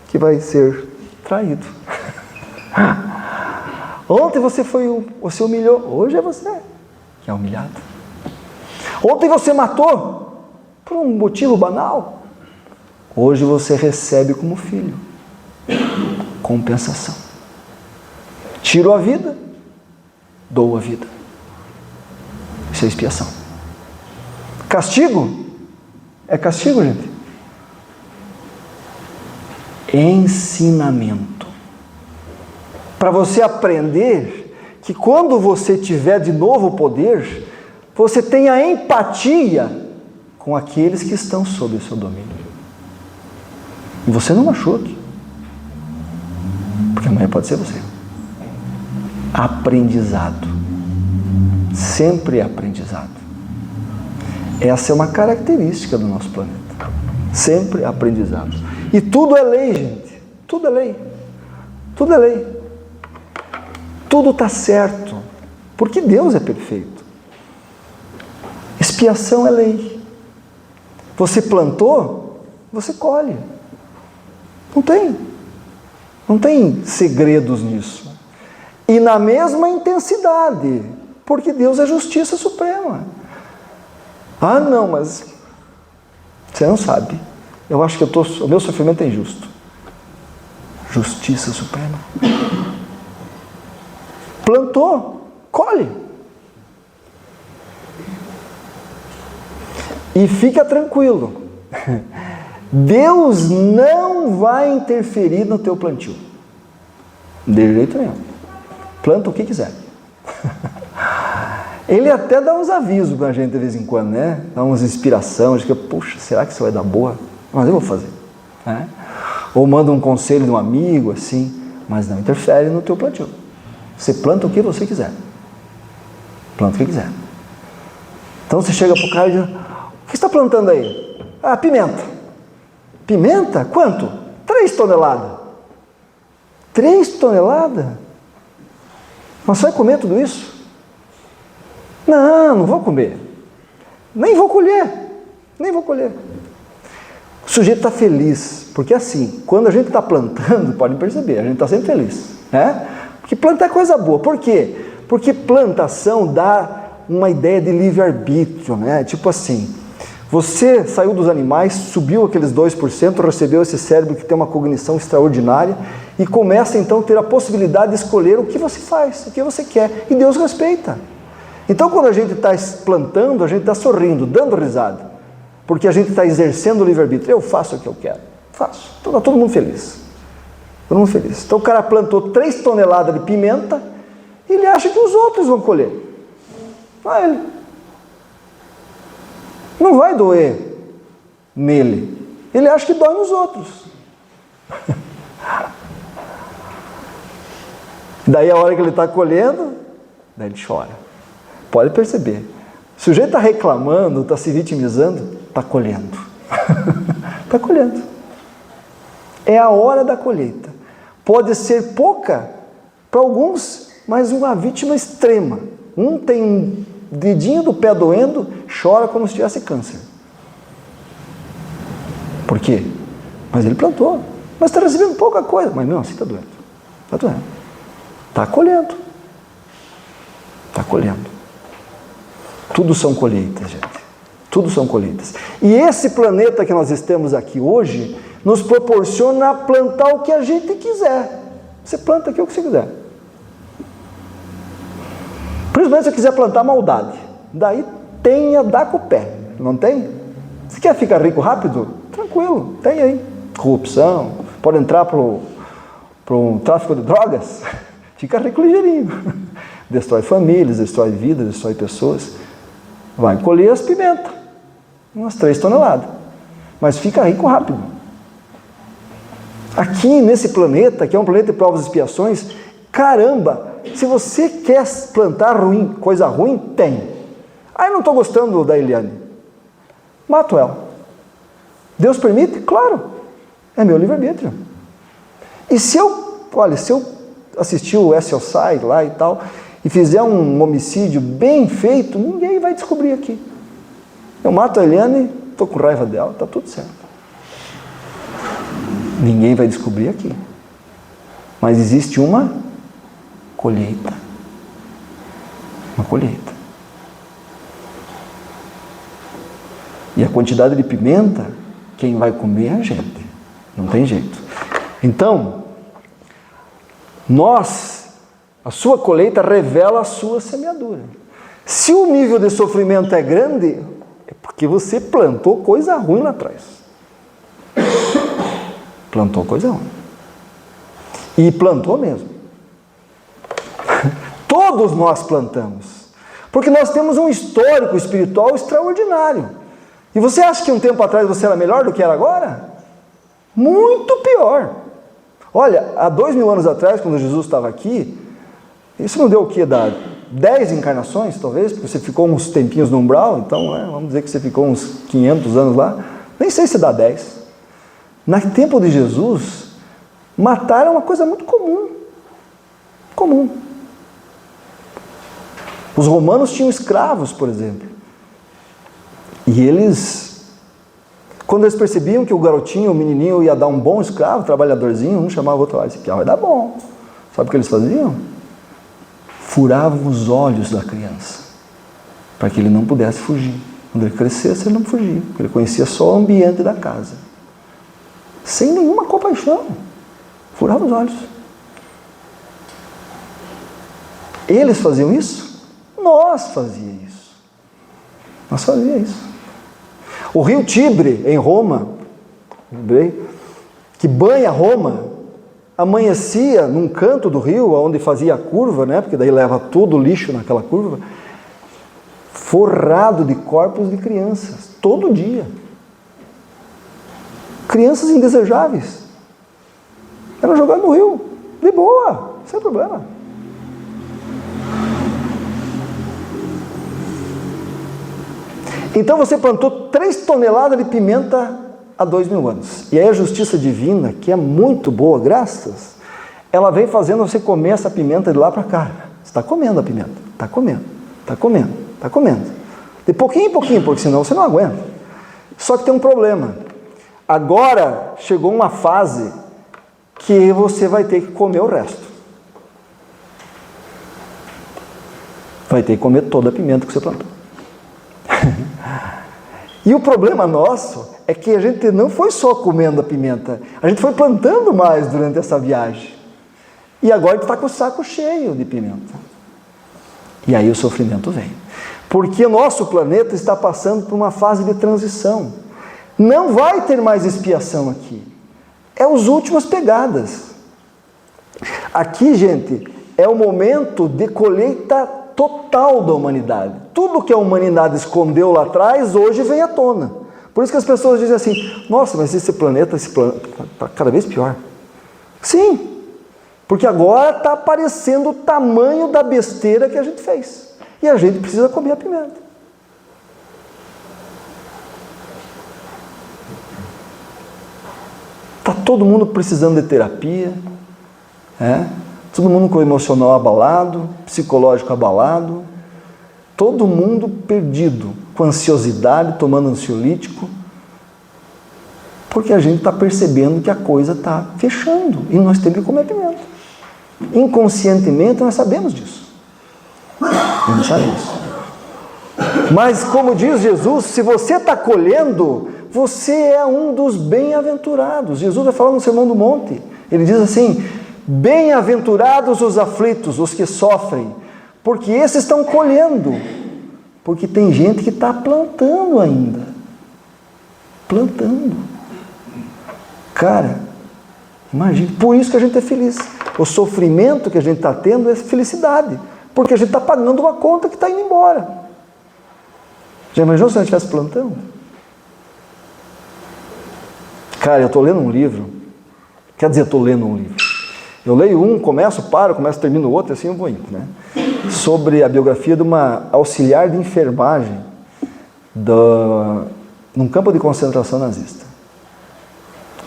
[SPEAKER 1] que vai ser traído. Ontem você humilhou, hoje é você que é humilhado. Ontem você matou por um motivo banal, hoje você recebe como filho. Compensação. Tiro a vida, dou a vida. Isso é expiação. Castigo? É castigo, gente? Ensinamento. Para você aprender que quando você tiver de novo o poder, você tenha empatia com aqueles que estão sob o seu domínio. E você não machuque. Porque amanhã pode ser você. Aprendizado. Sempre é aprendizado. Essa é uma característica do nosso planeta. Sempre é aprendizado. E tudo é lei, gente. Tudo é lei. Tudo é lei. Tudo está certo. Porque Deus é perfeito. Expiação é lei. Você plantou, você colhe. Não tem segredos nisso. E na mesma intensidade, porque Deus é justiça suprema. Ah, não, mas você não sabe. Eu acho que o meu sofrimento é injusto. Justiça suprema. Plantou, colhe. E fica tranquilo. Deus não vai interferir no teu plantio. De jeito nenhum. Planta o que quiser. Ele até dá uns avisos pra gente de vez em quando, né? Dá umas inspirações, de que, puxa, será que isso vai dar boa? Mas eu vou fazer. Né? Ou manda um conselho de um amigo, assim, mas não interfere no teu plantio. Você planta o que você quiser. Planta o que quiser. Então você chega pro cara e diz, o que você está plantando aí? Ah, pimenta. Pimenta? Quanto? 3 toneladas. 3 toneladas? Mas você vai comer tudo isso? Não, não vou comer. Nem vou colher. Nem vou colher. O sujeito está feliz, porque assim, quando a gente está plantando, podem perceber, a gente está sempre feliz, né? Porque plantar é coisa boa. Por quê? Porque plantação dá uma ideia de livre-arbítrio, né? Tipo assim, você saiu dos animais, subiu aqueles 2%, recebeu esse cérebro que tem uma cognição extraordinária e começa então a ter a possibilidade de escolher o que você faz, o que você quer, e Deus respeita. Então quando a gente está plantando, a gente está sorrindo, dando risada, porque a gente está exercendo o livre-arbítrio. Eu faço o que eu quero, faço. Então está todo mundo feliz. Todo mundo feliz. Então o cara plantou 3 toneladas de pimenta e ele acha que os outros vão colher. Não, ele não vai doer nele. Ele acha que dói nos outros. Daí a hora que ele está colhendo, daí ele chora. Pode perceber. O sujeito está reclamando, está se vitimizando, está colhendo. Está colhendo. É a hora da colheita. Pode ser pouca para alguns, mas uma vítima extrema. Um tem um dedinho do pé doendo, chora como se tivesse câncer. Por quê? Mas ele plantou. Mas está recebendo pouca coisa. Mas não, assim está doendo. Está doendo. Está colhendo. Está colhendo. Tudo são colheitas, gente. Tudo são colheitas. E esse planeta que nós estamos aqui hoje nos proporciona plantar o que a gente quiser. Você planta aqui o que você quiser. Principalmente se você quiser plantar maldade. Daí tenha, dá com o pé. Não tem? Você quer ficar rico rápido? Tranquilo, tem aí. Corrupção, pode entrar para um tráfico de drogas. Fica rico ligeirinho. Destrói famílias, destrói vidas, destrói pessoas. Vai colher as pimentas, umas 3 toneladas, mas fica rico rápido. Aqui nesse planeta, que é um planeta de provas e expiações, caramba, se você quer plantar ruim, coisa ruim, tem. Ah, eu não estou gostando da Eliane. Mato ela. Deus permite? Claro, é meu livre-arbítrio. E se eu assistir o SOSAI lá e tal, e fizer um homicídio bem feito, ninguém vai descobrir aqui. Eu mato a Eliane, estou com raiva dela, está tudo certo. Ninguém vai descobrir aqui. Mas existe uma colheita. Uma colheita. E a quantidade de pimenta, quem vai comer é a gente. Não tem jeito. Então, a sua colheita revela a sua semeadura. Se o nível de sofrimento é grande, é porque você plantou coisa ruim lá atrás. Plantou coisa ruim. E plantou mesmo. Todos nós plantamos. Porque nós temos um histórico espiritual extraordinário. E você acha que um tempo atrás você era melhor do que era agora? Muito pior. Olha, há 2000 anos atrás, quando Jesus estava aqui, isso não deu o quê? Dá 10 encarnações, talvez, porque você ficou uns tempinhos no umbral, então, vamos dizer que você ficou uns 500 anos lá. Nem sei se dá 10. No tempo de Jesus, matar é uma coisa muito comum. Comum. Os romanos tinham escravos, por exemplo. E eles, quando eles percebiam que o garotinho, o menininho ia dar um bom escravo, trabalhadorzinho, um chamava o outro lá, esse aqui vai dar bom. Sabe o que eles faziam? Furavam os olhos da criança, para que ele não pudesse fugir. Quando ele crescesse, ele não fugia, porque ele conhecia só o ambiente da casa. Sem nenhuma compaixão. Furava os olhos. Eles faziam isso? Nós fazíamos isso. Nós fazíamos isso. O rio Tibre, em Roma, que banha Roma, amanhecia num canto do rio, onde fazia a curva, né? Porque daí leva todo o lixo naquela curva, forrado de corpos de crianças, todo dia. Crianças indesejáveis. Eram jogadas no rio, de boa, sem problema. Então você plantou 3 toneladas de pimenta há 2000 anos. E aí a justiça divina, que é muito boa, graças, ela vem fazendo você comer essa pimenta de lá para cá. Você está comendo a pimenta, está comendo, está comendo, está comendo. De pouquinho em pouquinho, porque senão você não aguenta. Só que tem um problema. Agora chegou uma fase que você vai ter que comer o resto. Vai ter que comer toda a pimenta que você plantou. E o problema nosso é que a gente não foi só comendo a pimenta, a gente foi plantando mais durante essa viagem. E agora a gente está com o saco cheio de pimenta. E aí o sofrimento vem. Porque o nosso planeta está passando por uma fase de transição. Não vai ter mais expiação aqui. É os últimos pegadas. Aqui, gente, é o momento de colheita total da humanidade. Tudo que a humanidade escondeu lá atrás, hoje vem à tona. Por isso que as pessoas dizem assim, nossa, mas esse planeta está cada vez pior. Sim, porque agora está aparecendo o tamanho da besteira que a gente fez. E a gente precisa comer a pimenta. Está todo mundo precisando de terapia, todo mundo com o emocional abalado, psicológico abalado, todo mundo perdido, com ansiosidade, tomando ansiolítico, porque a gente está percebendo que a coisa está fechando e nós temos que comer pimenta. Inconscientemente nós sabemos disso. A gente sabe disso. Mas como diz Jesus, se você está colhendo, você é um dos bem-aventurados. Jesus vai falar no Sermão do Monte. Ele diz assim, bem-aventurados os aflitos, os que sofrem, porque esses estão colhendo. Porque tem gente que está plantando ainda. Plantando. Cara, imagina, por isso que a gente é feliz. O sofrimento que a gente está tendo é felicidade. Porque a gente está pagando uma conta que está indo embora. Já imaginou se a gente estivesse plantando? Cara, eu estou lendo um livro. Quer dizer, estou lendo um livro. Eu leio um, começo, termino o outro, assim eu vou indo, né? Sobre a biografia de uma auxiliar de enfermagem num campo de concentração nazista.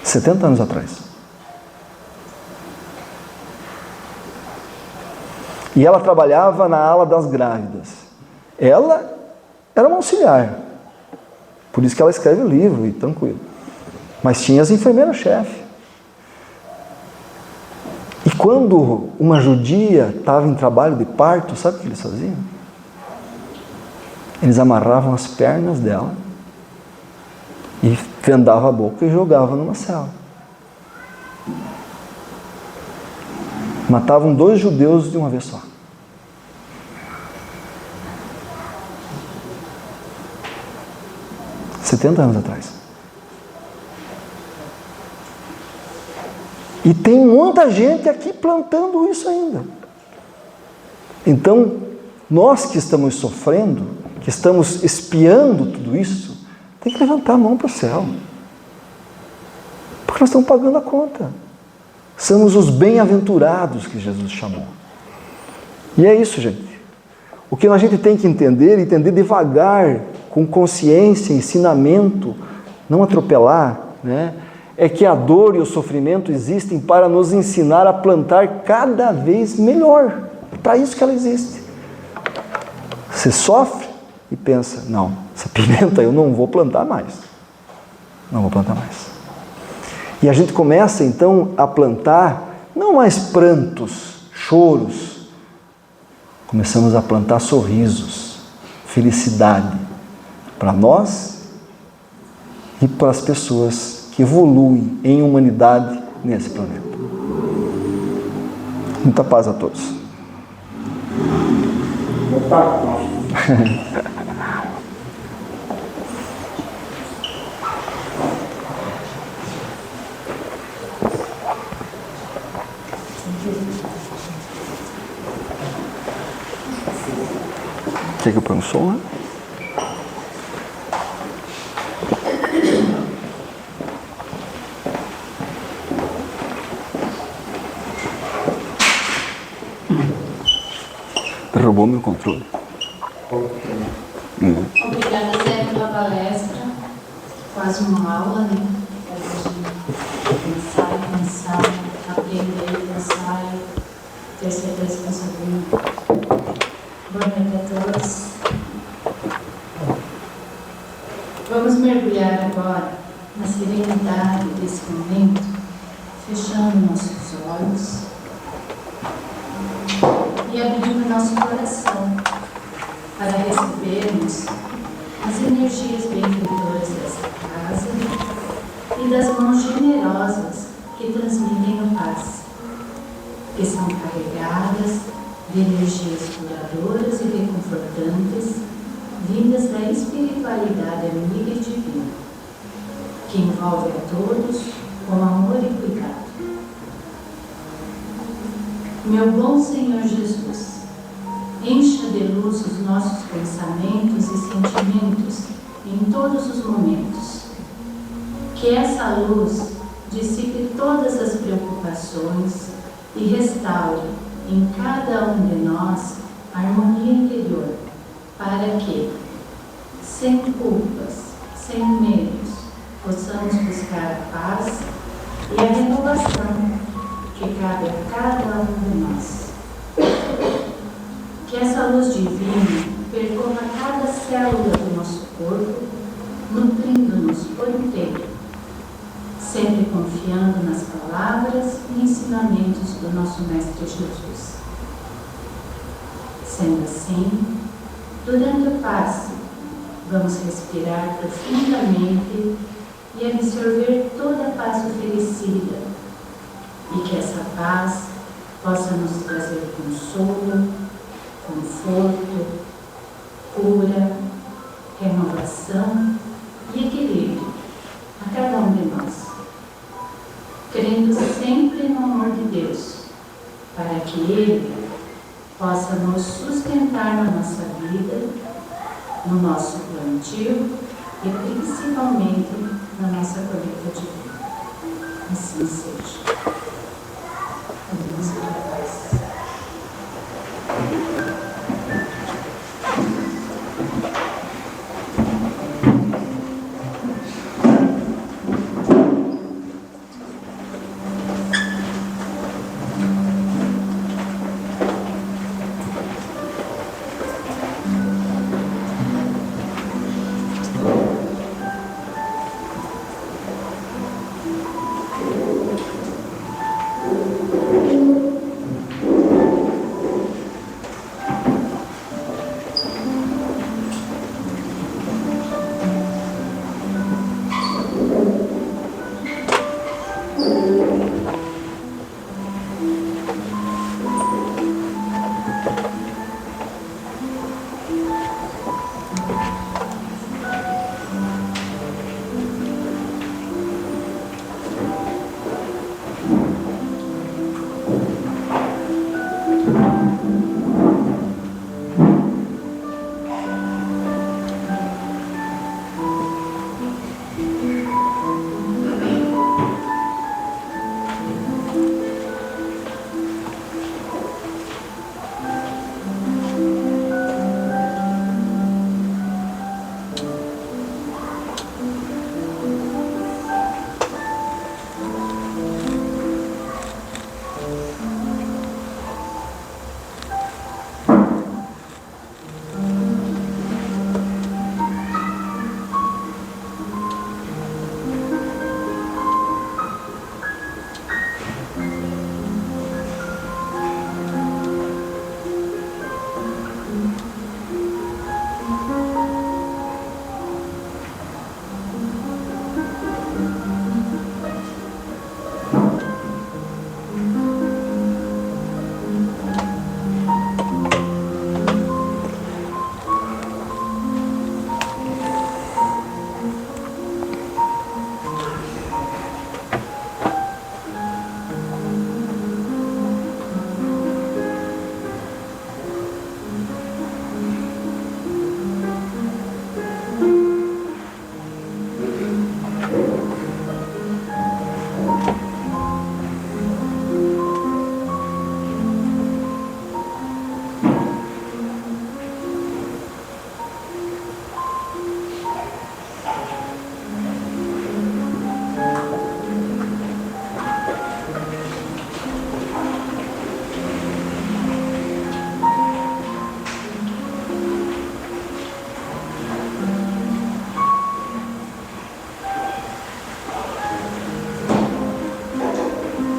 [SPEAKER 1] 70 anos atrás. E ela trabalhava na ala das grávidas. Ela era uma auxiliar. Por isso que ela escreve o livro, e tranquilo. Mas tinha as enfermeiras-chefe. E quando uma judia estava em trabalho de parto, sabe o que eles faziam? Eles amarravam as pernas dela e vendavam a boca e jogavam numa cela. Matavam 2 judeus de uma vez só. Há 70 anos atrás. E tem muita gente aqui plantando isso ainda. Então, nós que estamos sofrendo, que estamos espiando tudo isso, tem que levantar a mão para o céu. Porque nós estamos pagando a conta. Somos os bem-aventurados que Jesus chamou. E é isso, gente. O que a gente tem que entender devagar, com consciência, ensinamento, não atropelar, né? É que a dor e o sofrimento existem para nos ensinar a plantar cada vez melhor. É para isso que ela existe. Você sofre e pensa, não, essa pimenta eu não vou plantar mais. Não vou plantar mais. E a gente começa então a plantar, não mais prantos, choros. Começamos a plantar sorrisos, felicidade, para nós e para as pessoas que evoluem em humanidade nesse planeta. Muita paz a todos. Quer que eu ponha um som lá? Roubou meu controle.
[SPEAKER 6] Obrigada, Zé, pela palestra. Quase uma aula, né? Pensar, aprender, pensar, ter certeza que eu sabia. Boa noite a todos. Vamos mergulhar agora na serenidade desse momento, fechando nossos olhos e abrindo nosso coração para recebermos as energias benfeitoras dessa casa e das mãos generosas que transmitem a paz, que são carregadas de energias curadoras e reconfortantes, vindas da espiritualidade amiga e divina, que envolve a todos com amor e cuidado. Meu bom Senhor Jesus, encha de luz os nossos pensamentos e sentimentos em todos os momentos. Que essa luz dissipe todas as preocupações e restaure em cada um de nós a harmonia interior, para que, sem culpas, sem medos, possamos buscar a paz e a renovação que cabe a cada um de nós. Que essa luz divina percorra cada célula do nosso corpo, nutrindo-nos por inteiro, sempre confiando nas palavras e ensinamentos do nosso Mestre Jesus. Sendo assim, durante o passe, vamos respirar profundamente e absorver toda a paz oferecida, e que essa paz possa nos trazer consolo, conforto, cura, renovação e equilíbrio a cada um de nós, crendo sempre no amor de Deus, para que Ele possa nos sustentar na nossa vida, no nosso plantio e principalmente na nossa colheita de vida. Assim seja.